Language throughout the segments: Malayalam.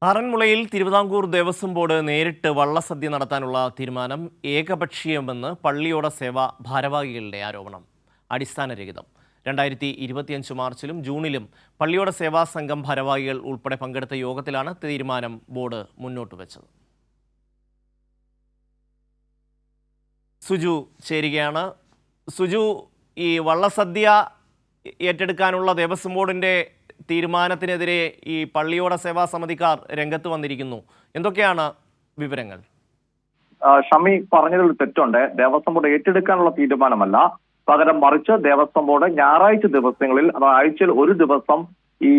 ആറന്മുളയിൽ തിരുവിതാംകൂർ ദേവസ്വം ബോർഡ് നേരിട്ട് വള്ളസദ്യ നടത്താനുള്ള തീരുമാനം ഏകപക്ഷീയമെന്ന് പള്ളിയോട സേവ ഭാരവാഹികളുടെ ആരോപണം അടിസ്ഥാനരഹിതം. 2025 മാർച്ചിലും ജൂണിലും പള്ളിയോട സേവാ സംഘം ഭാരവാഹികൾ ഉൾപ്പെടെ പങ്കെടുത്ത യോഗത്തിലാണ് തീരുമാനം ബോർഡ് മുന്നോട്ട് വെച്ചത്. സുജു ചേരുകയാണ്. സുജു, ഈ വള്ളസദ്യ ഏറ്റെടുക്കാനുള്ള ദേവസ്വം ബോർഡിന്റെ തീരുമാനത്തിനെതിരെ ഈ പള്ളിയോട സേവാ സമിതിക്കാർ രംഗത്ത് വന്നിരിക്കുന്നു. എന്തൊക്കെയാണ് വിവരങ്ങൾ? ഷമി പറഞ്ഞതിൽ തെറ്റുണ്ട്. ദേവസ്വം ബോർഡ് ഏറ്റെടുക്കാനുള്ള തീരുമാനമല്ല, പകരം മറിച്ച് ദേവസ്വം ബോർഡ് ഞായറാഴ്ച ദിവസങ്ങളിൽ, അതായത് ആഴ്ചയിൽ ഒരു ദിവസം ഈ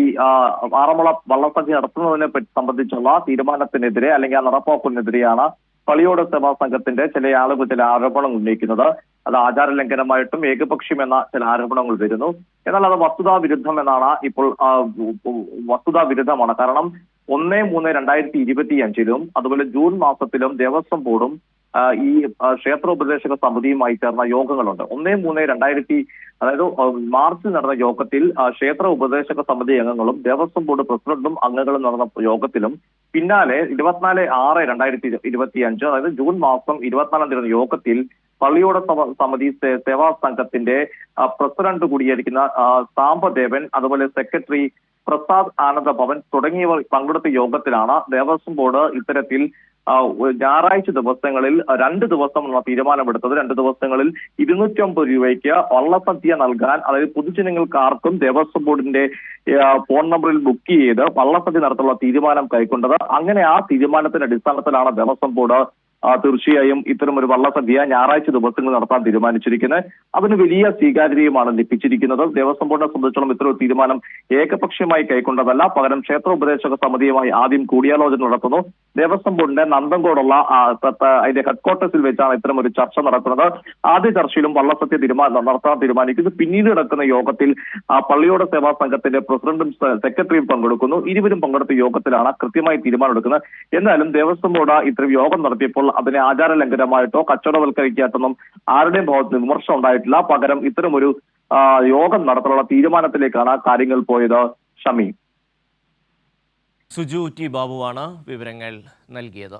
ആറന്മുള വള്ളസദ്യ നടത്തുന്നതിനെ സംബന്ധിച്ചുള്ള തീരുമാനത്തിനെതിരെ അല്ലെങ്കിൽ ആ നടപ്പാക്കലിനെതിരെയാണ് പള്ളിയോട സേവാ സംഘത്തിന്റെ ചില ആളുകൾ ചില ആരോപണങ്ങൾ ഉന്നയിക്കുന്നത്. അത് ആചാരലംഘനമായിട്ടും ഏകപക്ഷീയമെന്ന ചില ആരോപണങ്ങൾ വരുന്നു. എന്നാൽ അത് വസ്തുതാവിരുദ്ധം എന്നാണ് ഇപ്പോൾ വസ്തുതാവിരുദ്ധമാണ്. കാരണം 1/3/2025 അതുപോലെ ജൂൺ മാസത്തിലും ദേവസ്വം ബോർഡും ഈ ക്ഷേത്രോപദേശക സമിതിയുമായി ചേർന്ന യോഗങ്ങളുണ്ട്. 1/3/2000 അതായത് മാർച്ചിൽ നടന്ന യോഗത്തിൽ ക്ഷേത്ര ഉപദേശക സമിതി അംഗങ്ങളും ദേവസ്വം ബോർഡ് പ്രസിഡന്റും അംഗങ്ങളും നടന്ന യോഗത്തിലും പിന്നാലെ 24/6/2025 അതായത് ജൂൺ മാസം 24 തീയതി യോഗത്തിൽ പള്ളിയോട സമിതി സേവാ സംഘത്തിന്റെ പ്രസിഡന്റ് കൂടിയായിരിക്കുന്ന സാംബദേവൻ, അതുപോലെ സെക്രട്ടറി പ്രസാദ് ആനന്ദ ഭവൻ തുടങ്ങിയവർ പങ്കെടുത്ത യോഗത്തിലാണ് ദേവസ്വം ബോർഡ് ഇത്തരത്തിൽ ഞായറാഴ്ച ദിവസങ്ങളിൽ 2 ദിവസമുള്ള തീരുമാനമെടുത്തത്. 2 ദിവസങ്ങളിൽ 250 രൂപയ്ക്ക് വള്ളസദ്യ നൽകാൻ, അതായത് പൊതുജനങ്ങൾക്ക് ആർക്കും ദേവസ്വം ബോർഡിന്റെ ഫോൺ നമ്പറിൽ ബുക്ക് ചെയ്ത് വള്ളസദ്യ നടത്താനുള്ള തീരുമാനം കൈക്കൊണ്ടത്. അങ്ങനെ ആ തീരുമാനത്തിന്റെ അടിസ്ഥാനത്തിലാണ് ദേവസ്വം ബോർഡ് തീർച്ചയായും ഇത്തരം ഒരു വള്ളസദ്യ ഞായറാഴ്ച ദിവസങ്ങളിൽ നടത്താൻ തീരുമാനിച്ചിരിക്കുന്നത്. അതിന് വലിയ സ്വീകാര്യതയുമാണ് ലഭിച്ചിരിക്കുന്നത്. ദേവസ്വം ബോർഡിനെ സംബന്ധിച്ചിടത്തോളം ഇത്തരം തീരുമാനം ഏകപക്ഷീയമായി കൈക്കൊണ്ടതല്ല, പകരം ക്ഷേത്രോപദേശക സമിതിയുമായി ആദ്യം കൂടിയാലോചന നടത്തുന്നു. ദേവസ്വം ബോർഡിന്റെ നന്തൻകോടുള്ള അതിന്റെ ഹെഡ്ക്വാർട്ടേഴ്സിൽ വെച്ചാണ് ഇത്തരം ഒരു ചർച്ച നടക്കുന്നത്. ആദ്യ ചർച്ചയിലും വള്ളസദ്യ നടത്താൻ തീരുമാനിക്കുന്നു. പിന്നീട് നടക്കുന്ന യോഗത്തിൽ പള്ളിയോട സേവാ സംഘത്തിന്റെ പ്രസിഡന്റും സെക്രട്ടറിയും പങ്കെടുക്കുന്നു. ഇരുവരും പങ്കെടുത്ത യോഗത്തിലാണ് കൃത്യമായി തീരുമാനമെടുക്കുന്നത്. എന്നാലും ദേവസ്വം ബോർഡ് ഇത്തരം യോഗം നടത്തിയപ്പോൾ അതിനെ ആചാര ലംഘനമായിട്ടോ കച്ചവടവൽക്കരിക്കാത്തൊന്നും ആരുടെയും ഭാഗത്ത് വിമർശനം ഉണ്ടായിട്ടില്ല. പകരം ഇത്തരമൊരു യോഗം നടത്താനുള്ള തീരുമാനത്തിലേക്കാണ് കാര്യങ്ങൾ പോയത്. ഷമി. സുജു ടി ബാബുവാണ് വിവരങ്ങൾ നൽകിയത്.